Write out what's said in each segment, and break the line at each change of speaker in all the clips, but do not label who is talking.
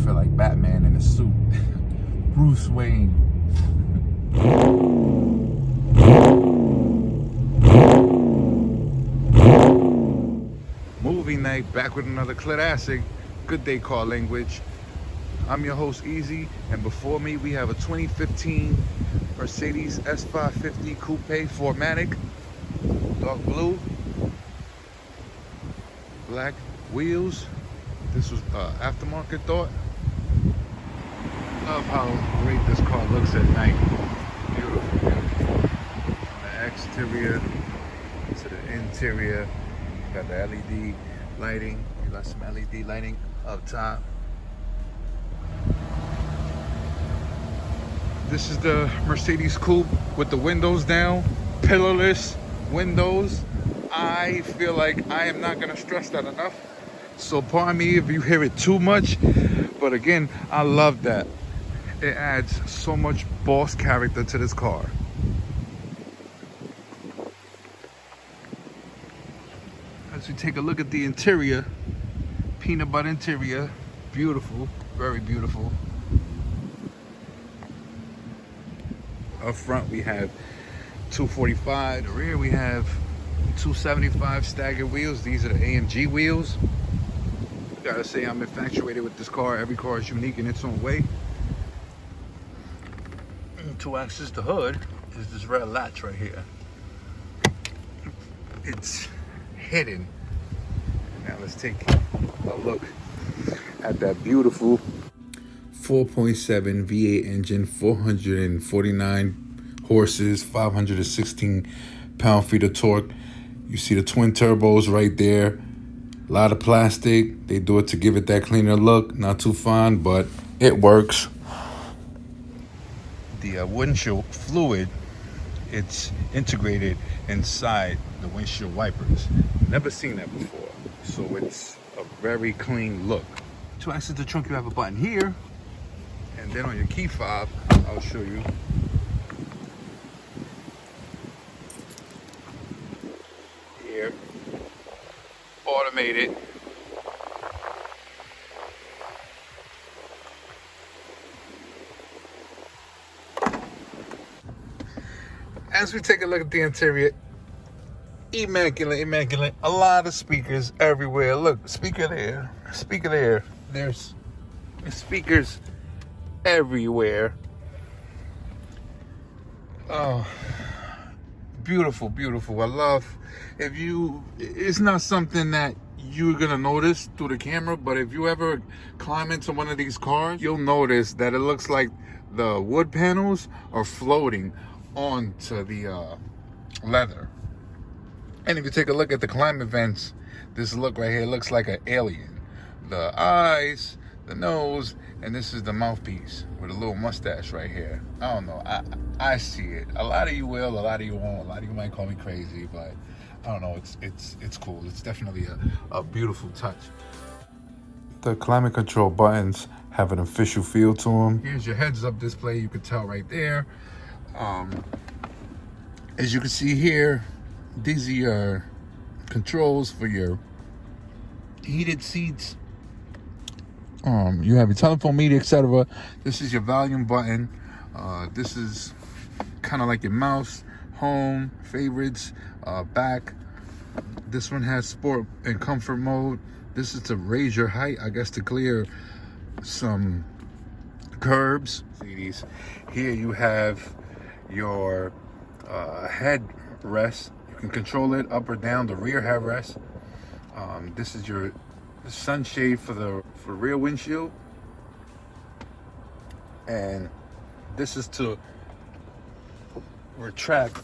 feel like Batman in a suit. Bruce Wayne. Movie night, back with another classic. Good day car language. I'm your host Easy, and before me we have a 2015 Mercedes S550 coupe matic, dark blue, black wheels. This was aftermarket thought. Love how great this car looks at night. Beautiful, beautiful. From the exterior to the interior, you got the LED lighting. You got some LED lighting up top. This is the Mercedes coupe with the windows down, pillarless windows. I feel like I am not gonna stress that enough. So pardon me if you hear it too much, but again, I love that. It adds so much boss character to this car. As we take a look at the interior, peanut butter interior, beautiful, very beautiful. Up front we have 245, the rear we have 275 staggered wheels. These are the AMG wheels. Gotta say, I'm infatuated with this car. Every car is unique in its own way. To access the hood is this red latch right here. It's hidden. Now let's take a look at that beautiful 4.7 V8 engine, 449 horses, 516 pound-feet of torque. You see the twin turbos right there. A lot of plastic. They do it to give it that cleaner look. Not too fine, but it works. The windshield fluid, it's integrated inside the windshield wipers. Never seen that before. So it's a very clean look. To access the trunk, you have a button here. And then on your key fob, I'll show you. Here, automated. As we take a look at the interior, immaculate, immaculate. A lot of speakers everywhere. Look, speaker there, speaker there. There's speakers everywhere. Oh, beautiful, beautiful. I love, it's not something that you're gonna notice through the camera, but if you ever climb into one of these cars, you'll notice that it looks like the wood panels are floating onto the leather. And if you take a look at the climate vents, this look right here looks like an alien. The eyes, the nose, and this is the mouthpiece with a little mustache right here. I don't know, I see it. A lot of you will, a lot of you won't. A lot of you might call me crazy, but I don't know, it's cool. It's definitely a beautiful touch. The climate control buttons have an official feel to them. Here's your heads up display, you can tell right there. As you can see here, these are your controls for your heated seats. You have your telephone, media, etc. This is your volume button. This is kind of like your mouse, home, favorites, back. This one has sport and comfort mode. This is to raise your height, I guess, to clear some curbs. See these? Here you have your head rest. You can control it up or down, the rear headrest. This is your sunshade for rear windshield, and this is to retract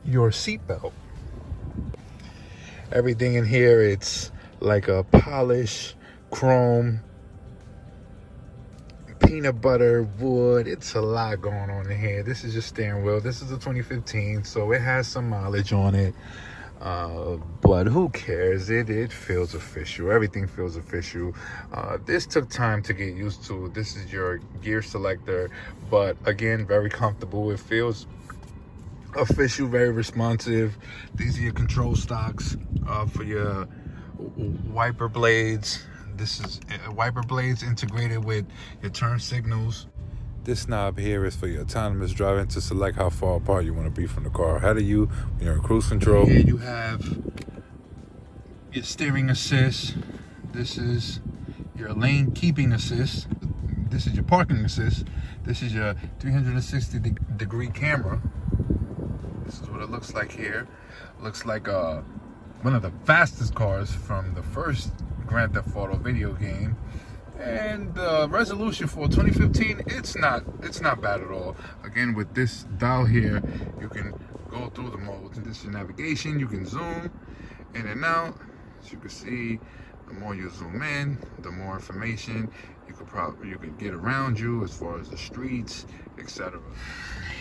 your seatbelt. Everything in here, it's like a polished chrome, peanut butter, wood. It's a lot going on in here. This is your steering wheel. This is a 2015, so it has some mileage on it. But who cares? It feels official. Everything feels official. This took time to get used to. This is your gear selector, but again, very comfortable. It feels official, very responsive. These are your control stocks for your wiper blades. This is wiper blades integrated with your turn signals. This knob here is for your autonomous driving to select how far apart you want to be from the car ahead of you when you're in cruise control. Here you have your steering assist. This is your lane keeping assist. This is your parking assist. This is your 360-degree camera. This is what it looks like here. Looks like one of the fastest cars from the first Grand Theft Auto video game. And the resolution for 2015, it's not bad at all. Again, with this dial here, you can go through the modes. This is your navigation. You can zoom in and out. As you can see, the more you zoom in, the more information you could get around you as far as the streets, etc.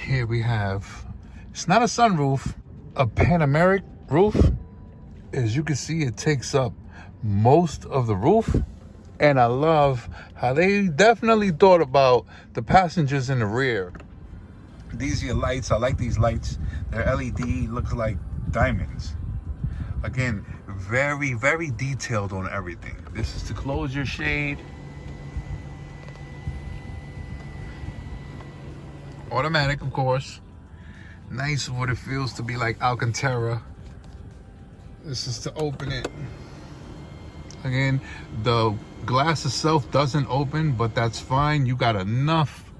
Here we have, it's not a sunroof, a panoramic roof. As you can see, it takes up most of the roof. And I love how they definitely thought about the passengers in the rear. These are your lights. I like these lights. They're LED, looks like diamonds. Again, very, very detailed on everything. This is to close your shade. Automatic, of course. Nice what it feels to be like Alcantara. This is to open it. Again, the glass itself doesn't open, but that's fine. You got enough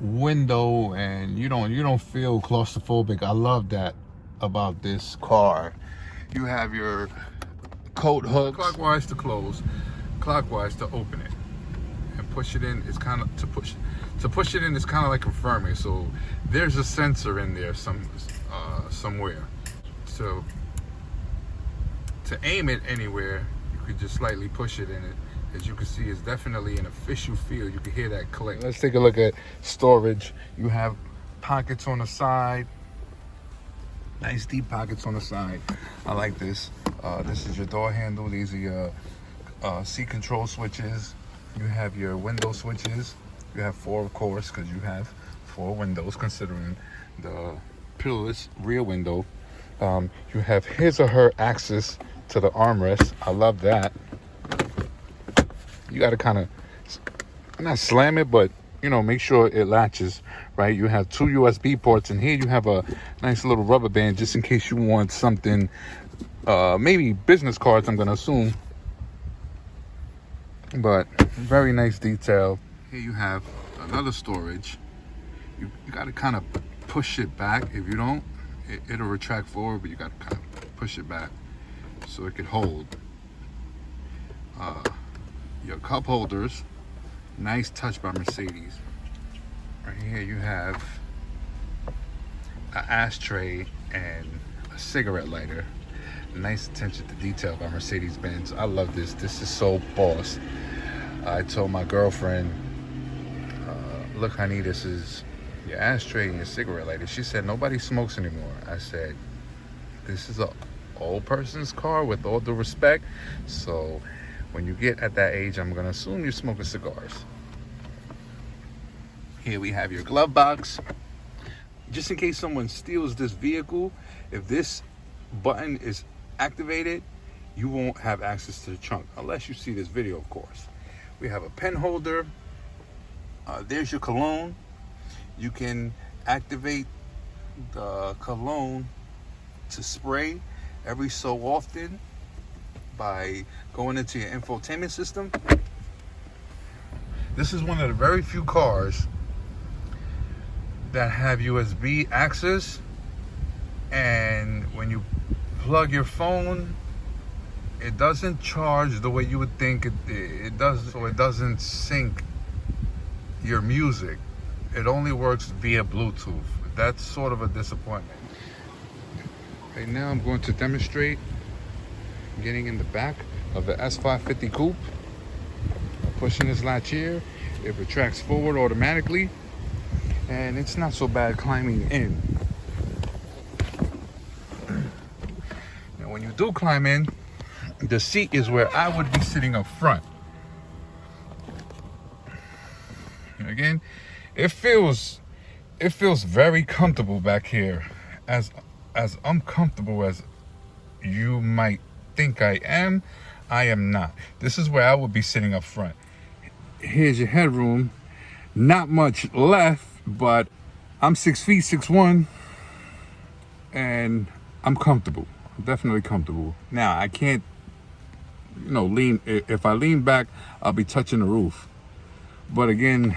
window and you don't feel claustrophobic. I love that about this car. You have your coat hooks. Clockwise to close, clockwise to open it. And push it in is kind of to push it in is kind of like confirming. So there's a sensor in there somewhere. So to aim it anywhere, you could just slightly push it in it. As you can see, it's definitely an official feel. You can hear that click. Let's take a look at storage. You have pockets on the side. Nice deep pockets on the side. I like this. This is your door handle. These are your seat control switches. You have your window switches. You have 4, of course, because you have 4 windows, considering the pillarless rear window. You have his or her access to the armrest. I love that. You got to kind of not slam it, but make sure it latches right. You have 2 USB ports, and here you have a nice little rubber band just in case you want something, maybe business cards, I'm gonna assume. But very nice detail. Here you have another storage. You got to kind of push it back. If you don't, it'll retract forward, but you got to kind of push it back so it could hold. Your cup holders, nice touch by Mercedes. Right here you have an ashtray and a cigarette lighter. Nice attention to detail by Mercedes-Benz. I love this. This is so boss. I told my girlfriend, look honey, this is your ashtray and your cigarette lighter. She said, nobody smokes anymore. I said, this is an old person's car, with all due respect. So when you get at that age, I'm gonna assume you're smoking cigars. Here we have your glove box. Just in case someone steals this vehicle, if this button is activated, you won't have access to the trunk, unless you see this video, of course. We have a pen holder. There's your cologne. You can activate the cologne to spray every so often by going into your infotainment system. This is one of the very few cars that have USB access, and when you plug your phone, it doesn't charge the way you would think it does, so it doesn't sync your music. It only works via Bluetooth. That's sort of a disappointment. Right now I'm going to demonstrate getting in the back of the S550 coupe. Pushing this latch here, it retracts forward automatically, and it's not so bad climbing in. Now when you do climb in, the seat is where I would be sitting up front. And again, it feels very comfortable back here, as uncomfortable as you might think I am. I am not. This is where I would be sitting up front. Here's your headroom. Not much left, but I'm 6 feet 6'1", and I'm comfortable. I'm definitely comfortable. Now I can't, lean. If I lean back, I'll be touching the roof. But again,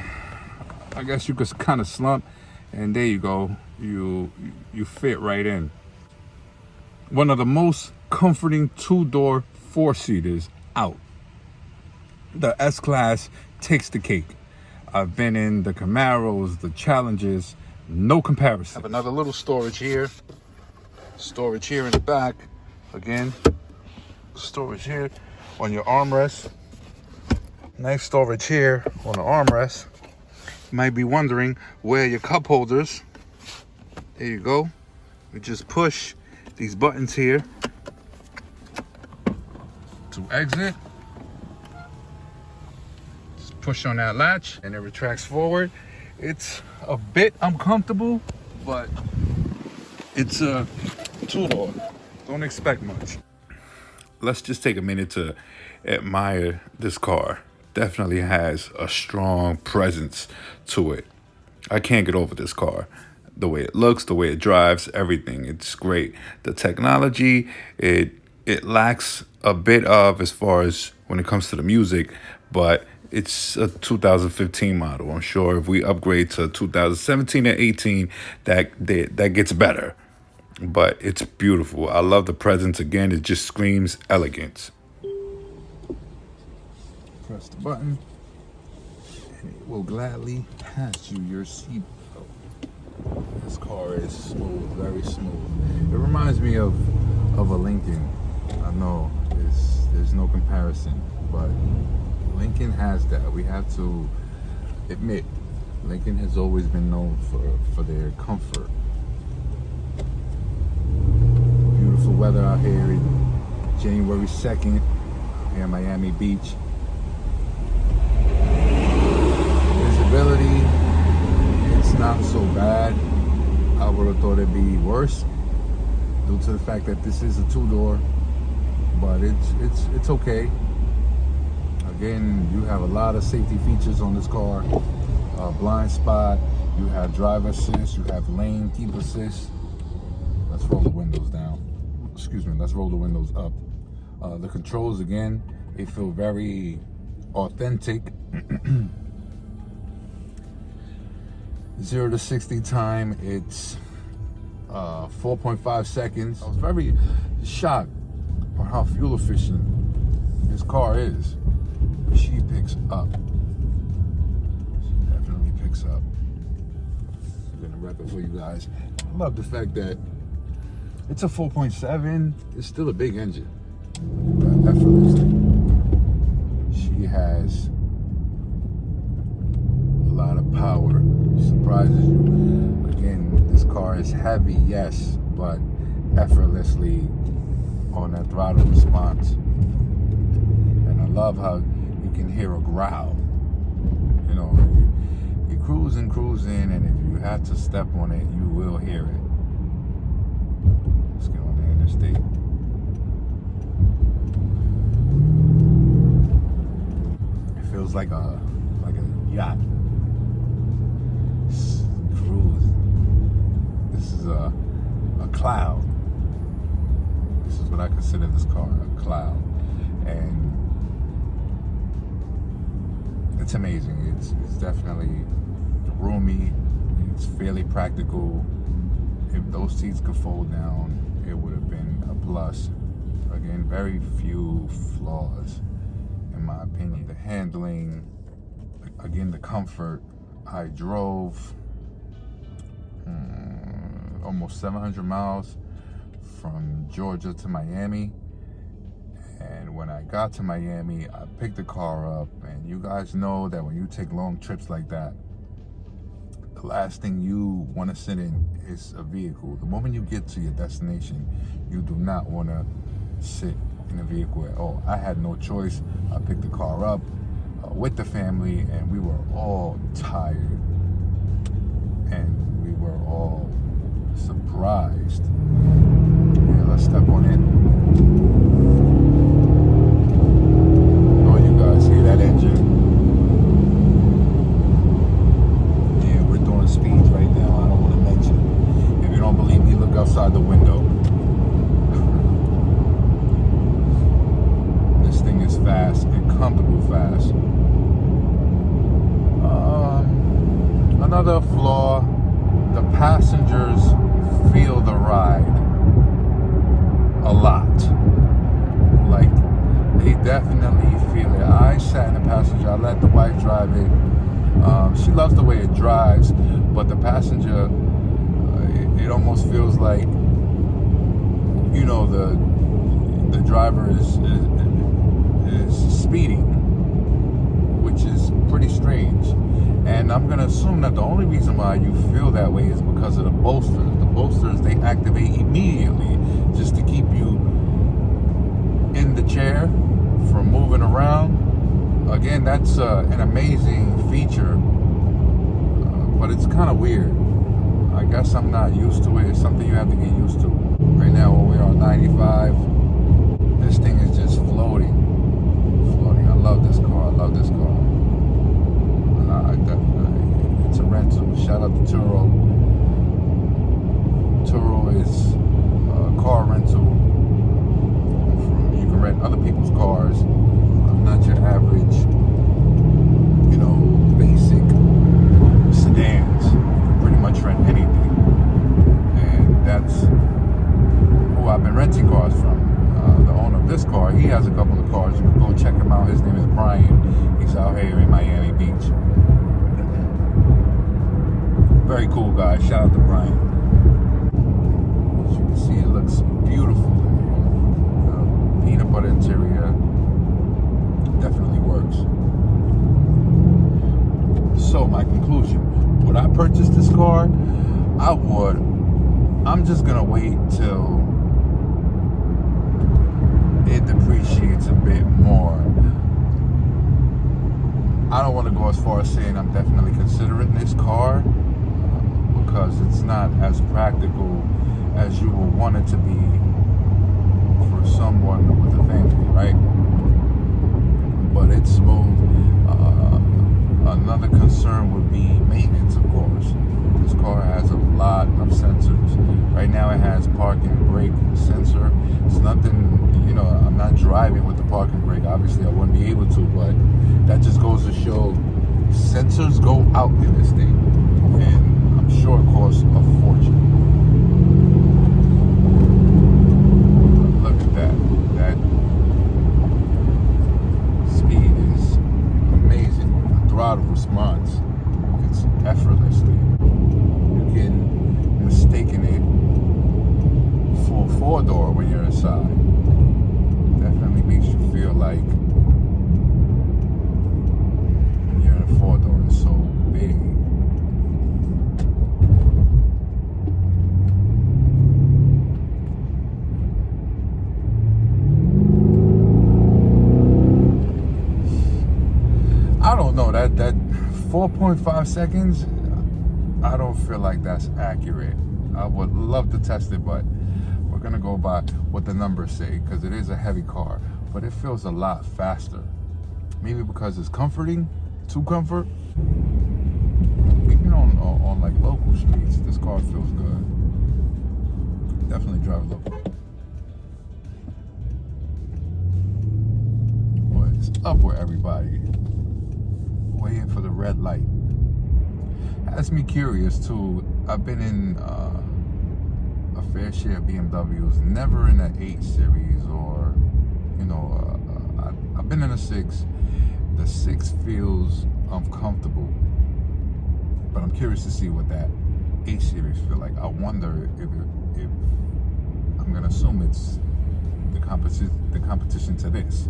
I guess you could kind of slump, and there you go. You fit right in. One of the most comforting 2-door 4-seaters out. The S-Class takes the cake. I've been in the Camaros, the Challengers, no comparison. Have another little storage here. Storage here in the back. Again, storage here on your armrest. Nice storage here on the armrest. You might be wondering where your cup holders. There you go. You just push these buttons here to exit. Just push on that latch and it retracts forward. It's a bit uncomfortable, but it's a 2-door. Don't expect much. Let's just take a minute to admire this car. Definitely has a strong presence to it. I can't get over this car. The way it looks, the way it drives, everything. It's great. The technology, it lacks a bit of as far as when it comes to the music, but it's a 2015 model. I'm sure if we upgrade to 2017 and 18, that gets better. But it's beautiful. I love the presence. Again, it just screams elegance. Press the button, and it will gladly pass you your seat. This car is smooth, very smooth. It reminds me of a Lincoln. I know there's no comparison, but Lincoln has that. We have to admit, Lincoln has always been known for their comfort. Beautiful weather out here in January 2nd here in Miami Beach. Visibility, it's not so bad. I would have thought it'd be worse due to the fact that this is a 2-door, but it's okay. Again, you have a lot of safety features on this car. Blind spot, you have driver assist, you have lane keep assist. Let's roll the windows down. Excuse me, let's roll the windows up. The controls, again, they feel very authentic. 0 to 60 time, it's 4.5 seconds. I was very shocked on how fuel efficient this car is. She picks up. She definitely picks up. I'm gonna wrap it for you guys. I love the fact that it's a 4.7. It's still a big engine. Effortlessly. She has a lot of power. Surprises you. Again, this car is heavy, yes, but effortlessly on that throttle response. And I love how you can hear a growl. You're cruising, and if you have to step on it, you will hear it. Let's get on the interstate. It feels like a yacht. Cruise. This is a cloud. This is what I consider this car, a cloud. And it's amazing. It's definitely roomy. It's fairly practical. If those seats could fold down, it would have been a plus. Again, very few flaws, in my opinion. The handling, again, the comfort. I drove almost 700 miles from Georgia to Miami. And when I got to Miami, I picked the car up. And you guys know that when you take long trips like that, the last thing you want to sit in is a vehicle. The moment you get to your destination, you do not want to sit in a vehicle at all. I had no choice. I picked the car up with the family, and we were all tired. And we were all surprised. Yeah, let's step on in. another flaw, the passengers feel the ride a lot. Like, they definitely feel it. I sat in the passenger, I let the wife drive it. She loves the way it drives, but the passenger, it almost feels like, you know, the driver is speeding, which is pretty strange. And I'm gonna assume that the only reason why you feel that way is because of the bolsters. The bolsters, they activate immediately just to keep you in the chair from moving around. Again, that's an amazing feature, but it's kind of weird. I guess I'm not used to it. It's something you have to get used to. Right now, when we're on 95, this thing is just floating. I love this car. I love this car. It's a rental. Shout out to Turo. Turo is a car rental. You can rent other people's cars. Not your average, you know, basic sedans. You can pretty much rent anything. And that's who I've been renting cars from. The owner of this car, he has a couple of cars. You can go check him out. His name is Brian. He's out here in Miami Beach. Very cool guy. Shout out to Brian. As you can see, it looks beautiful in here. Peanut butter interior. Definitely works. So my conclusion, would I purchase this car? I would. I'm just gonna wait till it depreciates a bit more. I don't want to go as far as saying I'm definitely considering this car, because it's not as practical as you will want it to be for someone with a family, right? But it's smooth. Another concern would be maintenance, of course. This car has a lot of sensors. Right now it has park and brake sensor. It's nothing, you know, I'm not driving with the park and brake. Obviously I wouldn't be able to, but that just goes to show sensors go out in this thing. And I'm sure it costs a fortune. Look at that. That speed is amazing. The throttle response, it's effortlessly. You can mistaken it for a four-door when you're inside. Definitely makes you feel like you're in a four-door. It's so big. I don't know, that 4.5 seconds, I don't feel like that's accurate. I would love to test it, but we're gonna go by what the numbers say, because it is a heavy car, but it feels a lot faster. Maybe because it's comforting, too comfort. Even on like local streets, this car feels good. Definitely drive local. But it's up with everybody. Waiting for the red light. Has me curious too. I've been in a fair share of BMWs, never in an 8 Series or, you know, I've been in a 6. The 6 feels uncomfortable, but I'm curious to see what that 8 Series feel like. I wonder if I'm gonna assume it's the competition to this.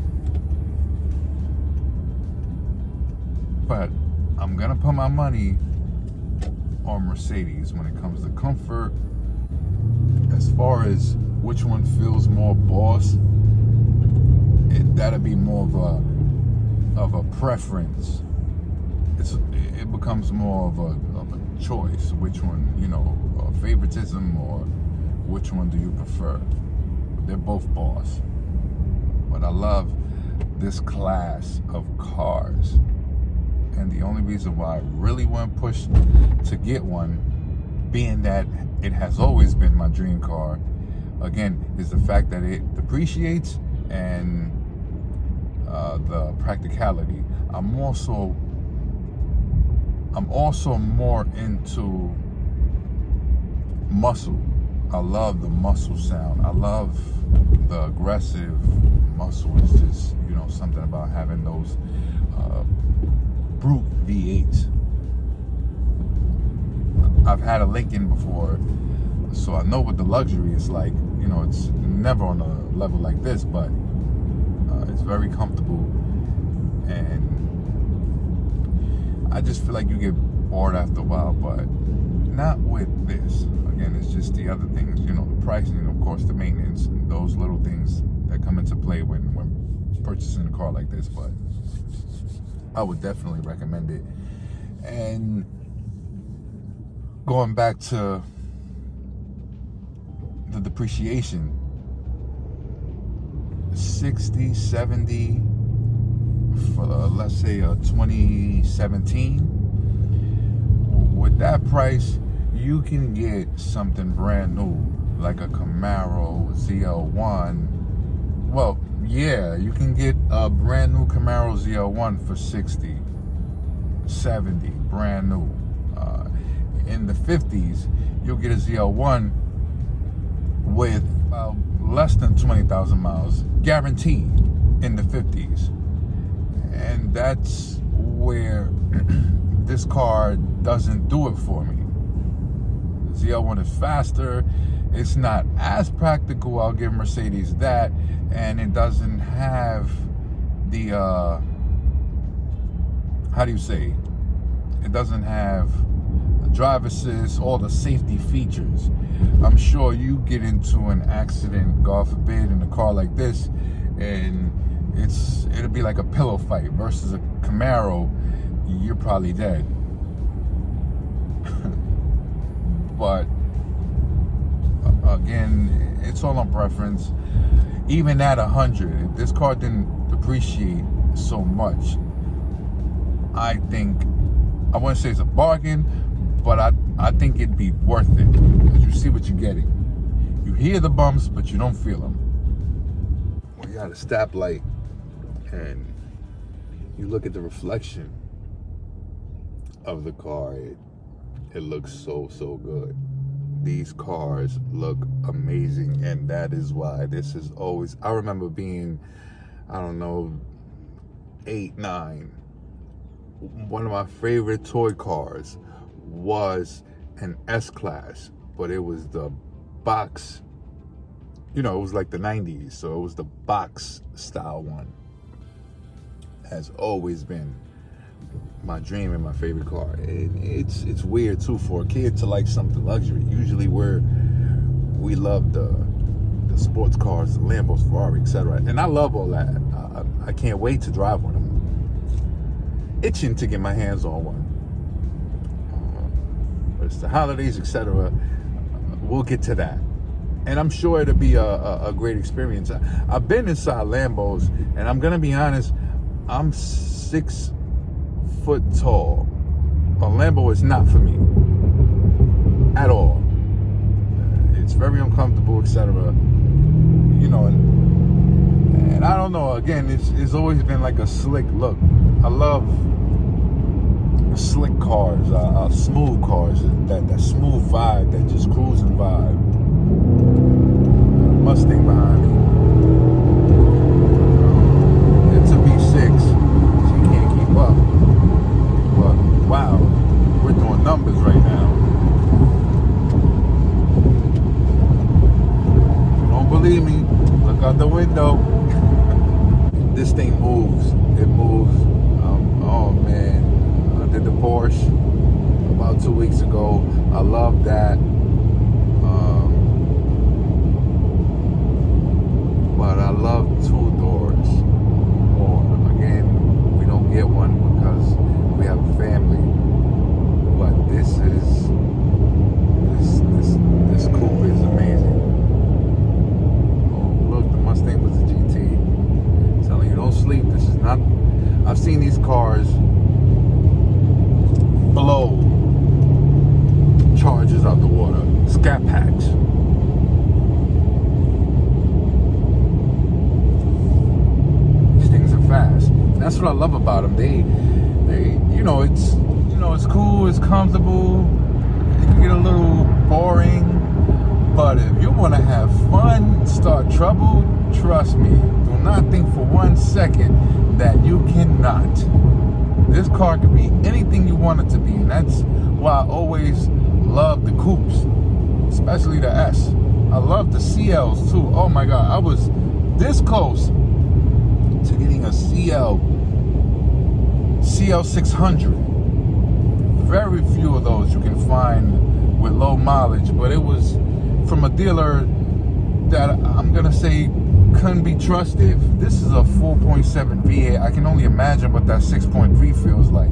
But I'm gonna put my money on Mercedes when it comes to comfort. As far as which one feels more boss, that'll be more of a preference. It becomes more of a choice. Which one, you know, favoritism, or which one do you prefer? They're both boss. But I love this class of cars. And the only reason why I really want to push to get one, being that it has always been my dream car, again, is the fact that it depreciates and the practicality. I'm also I'm also more into muscle. I love the muscle sound. I love the aggressive muscle. It's just, you know, something about having those brute V8s. I've had a Lincoln before, so I know what the luxury is like. You know, it's never on a level like this, but it's very comfortable. And I just feel like you get bored after a while, but not with this. Again, it's just the other things, you know, the pricing, of course, the maintenance, and those little things that come into play when purchasing a car like this. But I would definitely recommend it. And going back to the depreciation, 60, 70 for let's say a 2017, with that price you can get something brand new like a Camaro ZL1. Well, yeah, you can get a brand new Camaro ZL1 for 60, 70, brand new. In the 50s, you'll get a ZL1 with less than 20,000 miles, guaranteed, in the 50s. And that's where this car doesn't do it for me. The ZL1 is faster. It's not as practical, I'll give Mercedes that. And it doesn't have the, how do you say? It doesn't have drive assist, all the safety features. I'm sure you get into an accident, God forbid, in a car like this, and it'll be like a pillow fight versus a Camaro. You're probably dead. But again, it's all on preference. Even at 100, if this car didn't depreciate so much, I think, I wouldn't say it's a bargain, but I think it'd be worth it, because you see what you're getting. You hear the bumps, but you don't feel them. When you're at a stoplight and you look at the reflection of the car, it looks so good. These cars look amazing, and that is why this is always, I remember being, I don't know, 8, 9. One of my favorite toy cars was an S-Class, but it was the box, you know, it was like the 90s, so it was the box style one. Has always been my dream and my favorite car. And it's weird too for a kid to like something luxury. Usually we love the sports cars, the Lambos, Ferrari, etc. And I love all that. I can't wait to drive one. I'm itching to get my hands on one. But it's the holidays, etc. We'll get to that. And I'm sure it'll be a great experience. I've been inside Lambos, and I'm gonna be honest, I'm 6 foot tall. A Lambo is not for me at all. It's very uncomfortable, etc. You know, and I don't know. Again, it's always been like a slick look. I love slick cars, smooth cars, that smooth vibe, that just cruising vibe. Mustang behind me. It's a V6, so you can't keep up. But wow, we're doing numbers right now. If you don't believe me, look out the window. This thing moves. It moves. Oh man, I did the Porsche about 2 weeks ago. I love that. But I love 2 doors more. Again, we don't get one because we have a family. But this coupe is amazing. Oh, look, the Mustang was a GT. I'm telling you, don't sleep. This is not. I've seen these cars blow charges out the water, scat packs. These things are fast. And that's what I love about them. They, you know, it's You know, it's cool, it's comfortable. It can get a little boring, but if you want to have fun, start trouble, trust me, do not think for 1 second that you cannot. This car can be anything you want it to be, and that's why I always love the coupes, especially the S. I love the CLs too. Oh my God, I was this close to getting a CL600. Very few of those you can find with low mileage, but it was from a dealer that I'm gonna say couldn't be trusted. This is a 4.7 V8. I can only imagine what that 6.3 feels like.